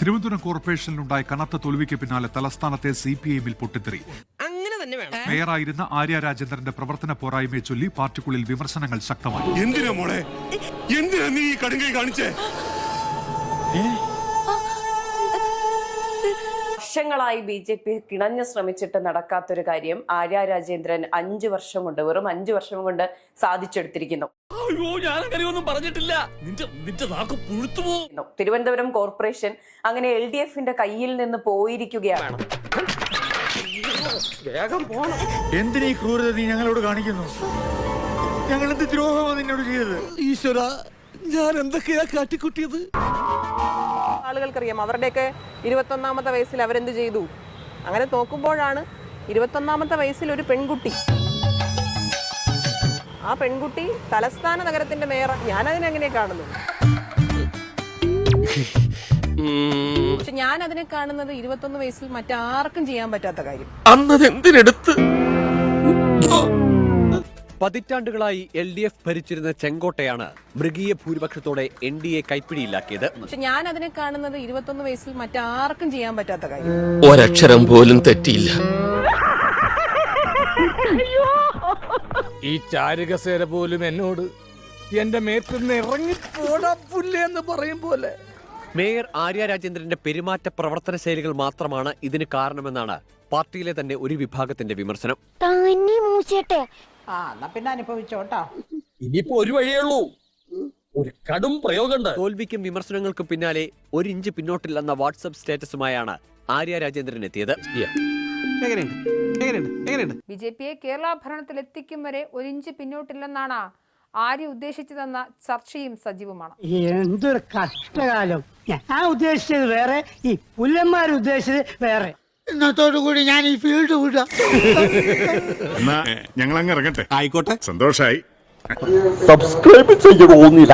തിരുവനന്തപുരം കോർപ്പറേഷനിലുണ്ടായ കനത്ത തോൽവിക്ക് പിന്നാലെ തലസ്ഥാനത്തെ CPI-ൽ പൊട്ടിത്തെറി. മേയറായിരുന്ന ആര്യ രാജേന്ദ്രന്റെ പ്രവർത്തന പോരായ്മയെ ചൊല്ലി പാർട്ടിക്കുള്ളിൽ വിമർശനങ്ങൾ ശക്തമായി. എന്തിനാ മോളെ, എന്തിനാ നീ ഈ കടുങ്കൈ കാണിച്ചേ? വർഷങ്ങളായി BJP കിണഞ്ഞു ശ്രമിച്ചിട്ട് നടക്കാത്തൊരു കാര്യം ആര്യ രാജേന്ദ്രൻ വെറും 5 വർഷം കൊണ്ട് സാധിച്ചെടുത്തിരിക്കുന്നു. തിരുവനന്തപുരം കോർപ്പറേഷൻ അങ്ങനെ LDF-ന്റെ കയ്യിൽ നിന്ന് പോയിരിക്കുകയാണ്. എന്തിനാ ഈ ക്രൂരത നീ ഞങ്ങളോട് കാണിക്കുന്നു? ഞങ്ങൾ എന്ത് ദ്രോഹമാണ് നിന്നോട് ചെയ്തത്? ഈശ്വര, ഞാൻ എന്തൊക്കെയാ കാട്ടിക്കുട്ടിയത്? ആളുകൾക്കറിയാം അവരുടെയൊക്കെ 21ാമത്തെ വയസ്സിൽ അവരെന്ത് ചെയ്തു. അങ്ങനെ നോക്കുമ്പോഴാണ് 21ാമത്തെ വയസ്സിൽ ഒരു പെൺകുട്ടി, ആ പെൺകുട്ടി തലസ്ഥാന നഗരത്തിന്റെ മേയർ. ഞാനതിനെങ്ങനെ കാണുന്നു? പക്ഷെ ഞാൻ അതിനെ കാണുന്നത് 21 വയസ്സിൽ മറ്റാർക്കും ചെയ്യാൻ പറ്റാത്ത കാര്യം. അന്നതെന്തിനെടുത്ത്? പതിറ്റാണ്ടുകളായി LDF ഭരിച്ചിരുന്ന ചെങ്കോട്ടയാണ് മൃഗീയ ഭൂരിപക്ഷത്തോടെ NDA കൈപ്പിടിയിലാക്കിയത്. പക്ഷെ ഞാൻ അതിനെ കാണുന്നത് 21 വയസ്സിൽ മറ്റാർക്കും ചെയ്യാൻ പറ്റാത്ത കാര്യം. ഒരക്ഷരം പോലും തെറ്റിയില്ല. ഈ ചാരുകസേര പോലും എന്നോട് എന്റെ മേത്തുനിന്ന് ഇറങ്ങിപ്പോടാ പുല്ലെന്ന് പറയും പോലെ. മേയർ ആര്യ രാജേന്ദ്രന്റെ പെരുമാറ്റ പ്രവർത്തന ശൈലികൾ മാത്രമാണ് ഇതിന് കാരണമെന്നാണ് പാർട്ടിയിലെ തന്നെ ഒരു വിഭാഗത്തിന്റെ വിമർശനം. പിന്നെ അനുഭവിച്ചോട്ടാ. ഇനിയിപ്പോ ഒരു വഴിയുള്ളൂ, ഒരു കടും പ്രയോഗമുണ്ട്. തോൽവിക്കും വിമർശനങ്ങൾക്കും പിന്നാലെ 1 ഇഞ്ച് പിന്നോട്ടില്ലെന്ന വാട്സ്ആപ്പ് സ്റ്റാറ്റസുമായാണ് ആര്യ രാജേന്ദ്രൻ എത്തിയത്. BJP-യെ കേരള ഭരണത്തിലെത്തിക്കും വരെ 1 ഇഞ്ച് പിന്നോട്ടില്ലെന്നാണ് ആര്യ ഉദ്ദേശിച്ചതെന്ന ചർച്ചയും സജീവമാണ്. എന്തൊരു കഷ്ടകാലം. ഞാൻ ഉദ്ദേശിച്ചത് വേറെ, ഈ പുല്ലന്മാർ ഉദ്ദേശിച്ചത് വേറെ. ഇന്നത്തോടുകൂടി ഞാൻ ഈ ഫീൽഡ് വിടാം. ഞങ്ങൾ അങ്ങ് ഇറങ്ങട്ടെ. ആയിക്കോട്ടെ, സന്തോഷായി. സബ്സ്ക്രൈബ് ചെയ്യണമെന്നില്ല.